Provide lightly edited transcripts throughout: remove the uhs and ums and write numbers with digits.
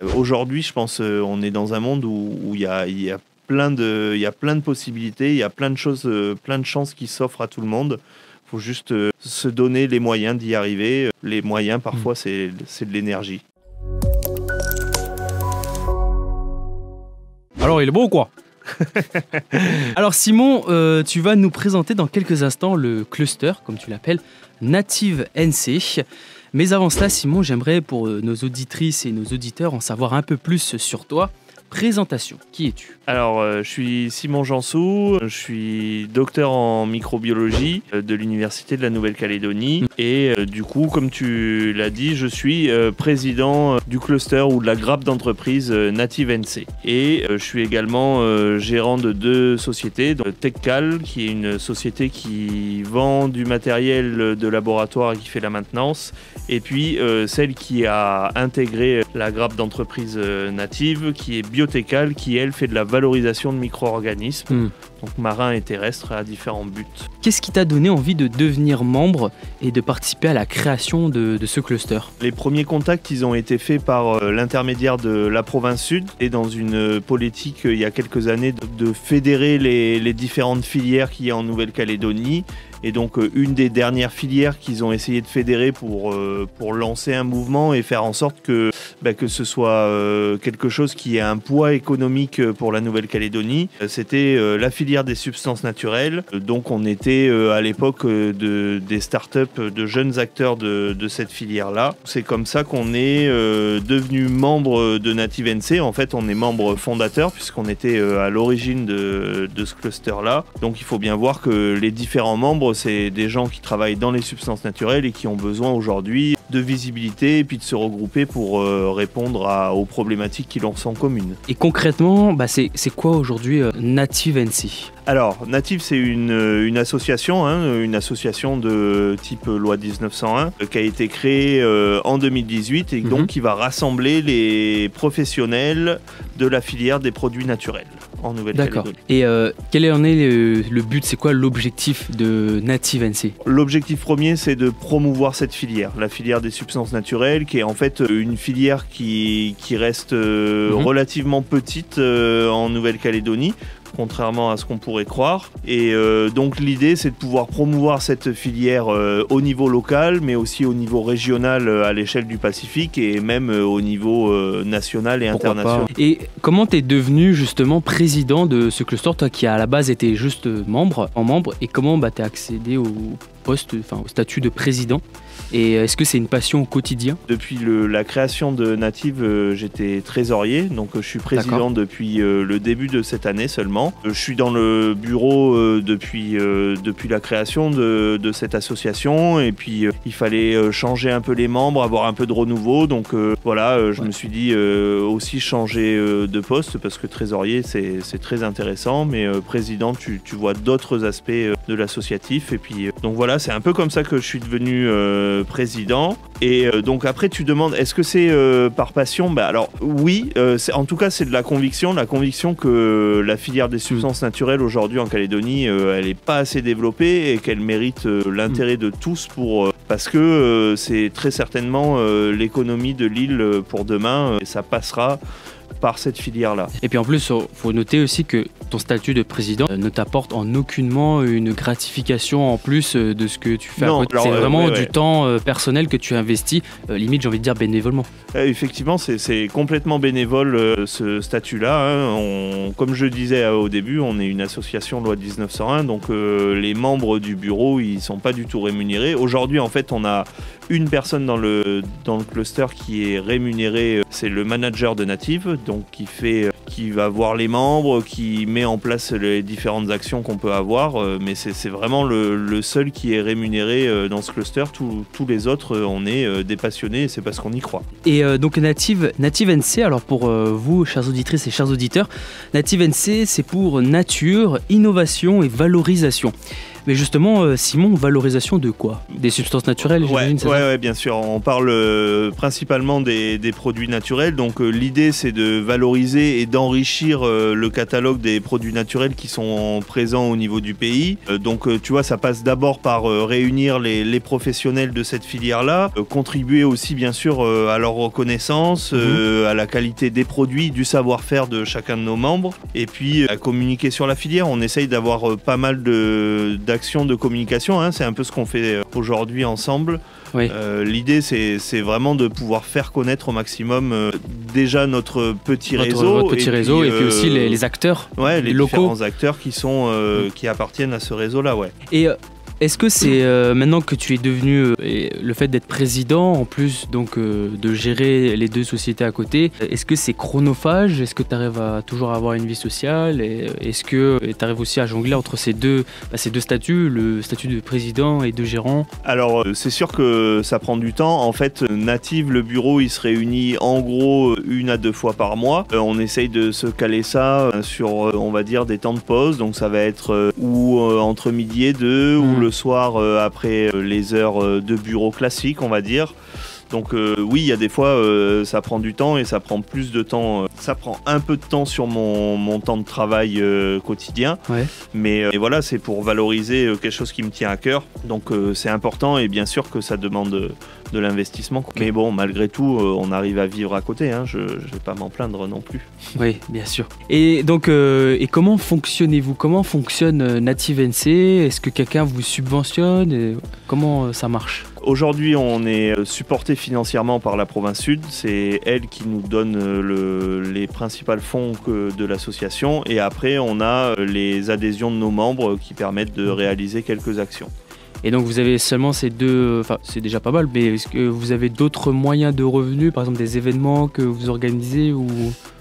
Aujourd'hui, je pense, on est dans un monde où il y a plein de possibilités, il y a plein de choses, plein de chances qui s'offrent à tout le monde. Il faut juste se donner les moyens d'y arriver. Les moyens, parfois, c'est de l'énergie. Alors, il est beau ou quoi? Alors Simon, tu vas nous présenter dans quelques instants le cluster, comme tu l'appelles, Native NC. Mais avant cela, Simon, j'aimerais pour nos auditrices et nos auditeurs en savoir un peu plus sur toi. Présentation, qui es-tu? Alors, je suis Simon Jansou, je suis docteur en microbiologie de l'Université de la Nouvelle-Calédonie et du coup, comme tu l'as dit, je suis président du cluster ou de la grappe d'entreprise Native NC. Et je suis également gérant de 2 sociétés, donc TechCal, qui est une société qui vend du matériel de laboratoire et qui fait la maintenance, et puis celle qui a intégré la grappe d'entreprise Native, qui est Biotecal, qui elle fait de la valorisation de micro-organismes, donc marins et terrestres, à différents buts. Qu'est-ce qui t'a donné envie de devenir membre et de participer à la création de ce cluster? Les premiers contacts, ils ont été faits par l'intermédiaire de la province sud et dans une politique il y a quelques années de fédérer les différentes filières qu'il y a en Nouvelle-Calédonie. Et donc une des dernières filières qu'ils ont essayé de fédérer pour lancer un mouvement et faire en sorte que ce soit quelque chose qui ait un poids économique pour la Nouvelle-Calédonie, c'était la filière des substances naturelles. Donc on était à l'époque des startups, de jeunes acteurs de cette filière-là. C'est comme ça qu'on est devenu membre de Native NC. En fait, on est membre fondateur puisqu'on était à l'origine de ce cluster-là. Donc il faut bien voir que les différents membres, c'est des gens qui travaillent dans les substances naturelles et qui ont besoin aujourd'hui de visibilité et puis de se regrouper pour répondre aux problématiques qui leur sont communes. Et concrètement, c'est quoi aujourd'hui Native NC? Alors, Native, c'est une association, une association de type loi 1901 qui a été créée en 2018 et donc qui va rassembler les professionnels de la filière des produits naturels en Nouvelle-Calédonie. D'accord. Et quel en est le but? C'est quoi l'objectif de Native NC? L'objectif premier, c'est de promouvoir cette filière, la filière des substances naturelles, qui est en fait une filière qui reste relativement petite en Nouvelle-Calédonie, contrairement à ce qu'on pourrait croire. Et donc l'idée, c'est de pouvoir promouvoir cette filière au niveau local, mais aussi au niveau régional à l'échelle du Pacifique et même au niveau national et international. Et comment tu es devenu justement président de ce cluster, toi qui à la base étais juste membre, et comment tu as accédé au poste, au statut de président? Et est-ce que c'est une passion au quotidien? Depuis la création de Native, j'étais trésorier, donc je suis président depuis le début de cette année seulement. Je suis dans le bureau depuis la création de cette association et puis il fallait changer un peu les membres, avoir un peu de renouveau. Donc je me suis dit aussi changer de poste parce que trésorier c'est très intéressant, mais président tu vois d'autres aspects de l'associatif. Et puis donc voilà, c'est un peu comme ça que je suis devenu président. Et donc après tu demandes est-ce que c'est par passion? Alors oui, en tout cas c'est de la conviction que la filière des substances naturelles aujourd'hui en Calédonie elle n'est pas assez développée et qu'elle mérite l'intérêt de tous parce que c'est très certainement l'économie de l'île pour demain et ça passera par cette filière-là. Et puis en plus, il faut noter aussi que ton statut de président ne t'apporte en aucunement une gratification en plus de ce que tu fais. C'est vraiment du temps personnel que tu investis, limite j'ai envie de dire bénévolement. Effectivement, c'est complètement bénévole ce statut-là. Comme je disais au début, on est une association loi 1901, donc les membres du bureau, ils ne sont pas du tout rémunérés. Aujourd'hui, en fait, on a une personne dans le cluster qui est rémunérée, c'est le manager de Native, donc qui va voir les membres, qui met en place les différentes actions qu'on peut avoir, mais c'est vraiment le seul qui est rémunéré dans ce cluster. Tous les autres, on est des passionnés et c'est parce qu'on y croit. Et donc Native NC, alors pour vous, chères auditrices et chers auditeurs, Native NC, c'est pour nature, innovation et valorisation. Mais justement, Simon, valorisation de quoi? Des substances naturelles, j'imagine, c'est ça? Ouais, bien sûr. On parle principalement des produits naturels. Donc l'idée, c'est de valoriser et d'enrichir le catalogue des produits naturels qui sont présents au niveau du pays. Donc tu vois, ça passe d'abord par réunir les professionnels de cette filière-là, contribuer aussi bien sûr à leur reconnaissance, à la qualité des produits, du savoir-faire de chacun de nos membres, et puis à communiquer sur la filière. On essaye d'avoir pas mal d'actions de communication, hein. C'est un peu ce qu'on fait aujourd'hui ensemble. Oui. L'idée, c'est vraiment de pouvoir faire connaître au maximum déjà notre petit réseau. Votre petit réseau, et puis aussi les acteurs, les locaux. différents acteurs qui appartiennent à ce réseau-là. Ouais. Et est-ce que c'est maintenant que tu es devenu le fait d'être président, en plus donc de gérer les deux sociétés à côté, est-ce que c'est chronophage? Est-ce que tu arrives à toujours avoir une vie sociale? Et est-ce que tu arrives aussi à jongler entre ces deux statuts, le statut de président et de gérant? Alors c'est sûr que ça prend du temps. En fait, Native, le bureau, il se réunit en gros 1 à 2 fois par mois. On essaye de se caler ça sur, on va dire, des temps de pause. Donc ça va être ou entre midi et 2 ou le soir après les heures de bureau classiques, on va dire. Donc oui, il y a des fois ça prend du temps et ça prend plus de temps. Ça prend un peu de temps sur mon temps de travail quotidien. Ouais. Mais voilà, c'est pour valoriser quelque chose qui me tient à cœur. Donc c'est important, et bien sûr que ça demande de l'investissement. Okay. Mais bon, malgré tout, on arrive à vivre à côté. Hein. Je ne vais pas m'en plaindre non plus. Oui, bien sûr. Et donc, et comment fonctionnez-vous? Comment fonctionne Native NC? Est-ce que quelqu'un vous subventionne? Et comment ça marche? Aujourd'hui, on est supporté financièrement par la province Sud. C'est elle qui nous donne les principaux fonds de l'association. Et après, on a les adhésions de nos membres qui permettent de réaliser quelques actions. Et donc vous avez seulement ces deux, enfin c'est déjà pas mal, mais est-ce que vous avez d'autres moyens de revenus, par exemple des événements que vous organisez ou...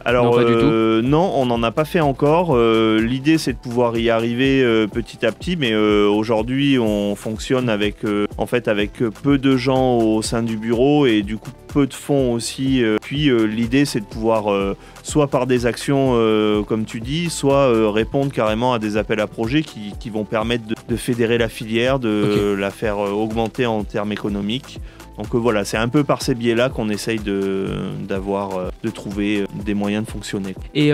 Alors non, pas du tout. Non, on n'en a pas fait encore. L'idée, c'est de pouvoir y arriver petit à petit, mais aujourd'hui, on fonctionne avec peu de gens au sein du bureau et du coup peu de fonds aussi. Puis l'idée, c'est de pouvoir soit par des actions, comme tu dis, soit répondre carrément à des appels à projets qui vont permettre de fédérer la filière, de la faire augmenter en termes économiques. Donc voilà, c'est un peu par ces biais-là qu'on essaye de trouver des moyens de fonctionner. Et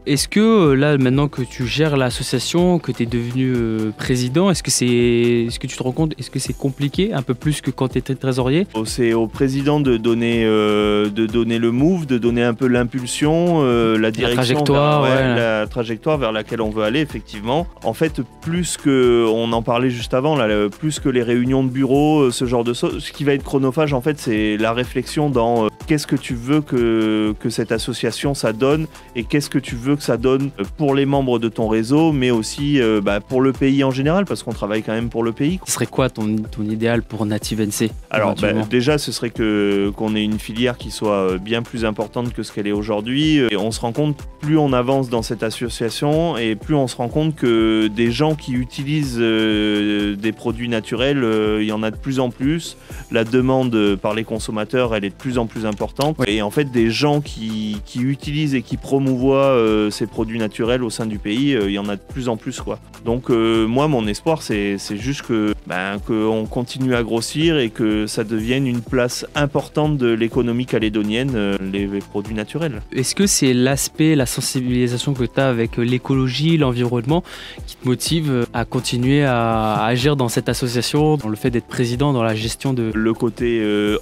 est-ce que là, maintenant que tu gères l'association, que tu es devenu président, est-ce que tu te rends compte, est-ce que c'est compliqué un peu plus que quand tu étais trésorier? C'est au président de donner le move, de donner un peu l'impulsion, la direction, la trajectoire vers laquelle on veut aller, effectivement. En fait, plus que, on en parlait juste avant, là, plus que les réunions de bureau, ce genre de choses, ce qui va être chronophage, en fait, c'est la réflexion dans qu'est-ce que tu veux que cette association ça donne, et qu'est-ce que tu veux que ça donne pour les membres de ton réseau, mais aussi pour le pays en général, parce qu'on travaille quand même pour le pays. Ce serait quoi ton idéal pour Native NC? Alors déjà, ce serait qu'on ait une filière qui soit bien plus importante que ce qu'elle est aujourd'hui. Et on se rend compte, plus on avance dans cette association, et plus on se rend compte que des gens qui utilisent des produits naturels, il y en a de plus en plus. La demande par les consommateurs, elle est de plus en plus importante. Et en fait, des gens qui utilisent et qui promouvoient ces produits naturels au sein du pays, il y en a de plus en plus, quoi. Donc moi, mon espoir, c'est juste qu'on continue à grossir et que ça devienne une place importante de l'économie calédonienne, les produits naturels. Est-ce que c'est l'aspect, la sensibilisation que tu as avec l'écologie, l'environnement, qui te motive à continuer à agir dans cette association, dans le fait d'être président, dans la gestion de... Le côté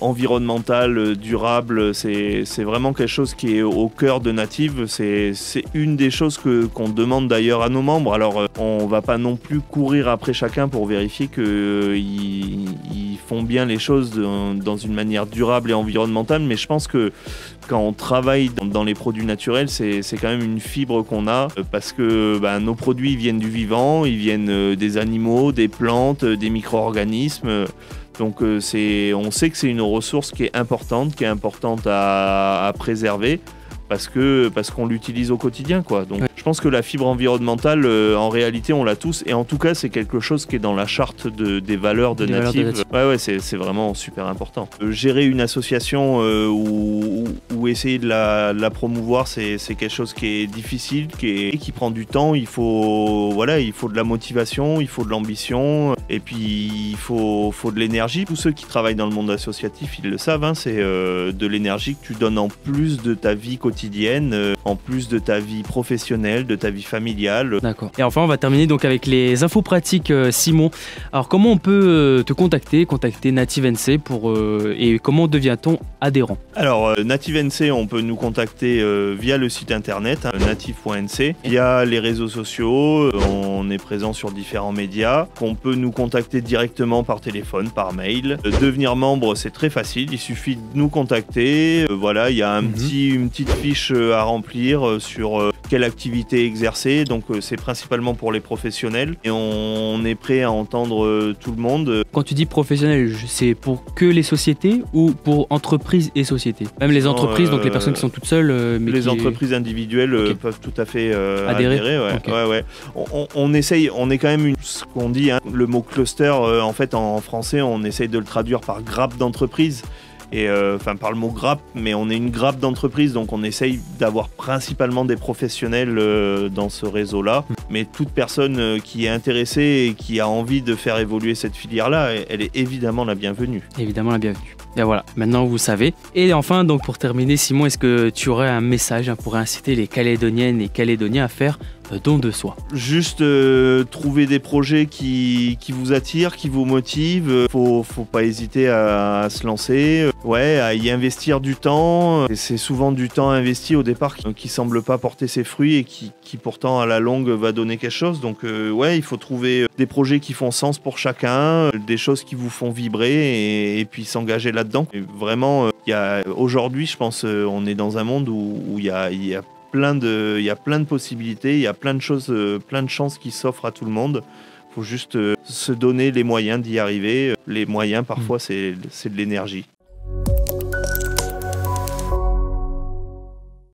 environnemental, durable, c'est vraiment quelque chose qui est au cœur de Native. C'est une des choses qu'on demande d'ailleurs à nos membres. Alors on va pas non plus courir après chacun pour vérifier qu'ils font bien les choses dans une manière durable et environnementale, mais je pense que quand on travaille dans les produits naturels, c'est quand même une fibre qu'on a, parce que nos produits viennent du vivant, ils viennent des animaux, des plantes, des micro-organismes. Donc on sait que c'est une ressource qui est importante à préserver. parce qu'on l'utilise au quotidien, quoi. Donc je pense que la fibre environnementale, en réalité, on l'a tous, et en tout cas, c'est quelque chose qui est dans la charte des valeurs de Native. Ouais, c'est vraiment super important. Gérer une association ou essayer de la promouvoir, c'est quelque chose qui est difficile, qui prend du temps. Il faut de la motivation, il faut de l'ambition, et puis il faut de l'énergie. Tous ceux qui travaillent dans le monde associatif, ils le savent, hein, c'est de l'énergie que tu donnes en plus de ta vie quotidienne, en plus de ta vie professionnelle, de ta vie familiale. D'accord. Et enfin, on va terminer donc avec les infos pratiques, Simon. Alors, comment on peut te contacter Native NC et comment devient-on adhérent? Alors, Native NC, on peut nous contacter via le site internet, native.nc, via les réseaux sociaux. On est présent sur différents médias. On peut nous contacter directement par téléphone, par mail. Devenir membre, c'est très facile. Il suffit de nous contacter. Voilà, il y a une petite fiche à remplir sur quelle activité exercer. Donc, c'est principalement pour les professionnels. Et on est prêt à entendre tout le monde. Quand tu dis professionnel, c'est pour que les sociétés ou pour entreprises et sociétés? Même les entreprises, donc les personnes qui sont toutes seules. Les entreprises individuelles peuvent tout à fait adhérer. Ouais. Okay. Ouais. On essaye, on est quand même ce qu'on dit, hein, le mot cluster, en fait en français, on essaye de le traduire par grappe d'entreprise. Et par le mot grappe, mais on est une grappe d'entreprise, donc on essaye d'avoir principalement des professionnels dans ce réseau-là. Mais toute personne qui est intéressée et qui a envie de faire évoluer cette filière-là, elle est évidemment la bienvenue. Évidemment la bienvenue. Et voilà, maintenant vous savez. Et enfin, donc pour terminer, Simon, est-ce que tu aurais un message pour inciter les Calédoniennes et Calédoniens à faire don de soi? Juste trouver des projets qui vous attirent, qui vous motivent. Faut pas hésiter à se lancer. À y investir du temps. Et c'est souvent du temps investi au départ qui semble pas porter ses fruits et qui pourtant à la longue va donner quelque chose. Donc il faut trouver des projets qui font sens pour chacun, des choses qui vous font vibrer et puis s'engager là-dedans. Et vraiment, aujourd'hui, je pense, on est dans un monde où il y a plein de possibilités, il y a plein de choses, plein de chances qui s'offrent à tout le monde. Il faut juste se donner les moyens d'y arriver. Les moyens, parfois, c'est de l'énergie.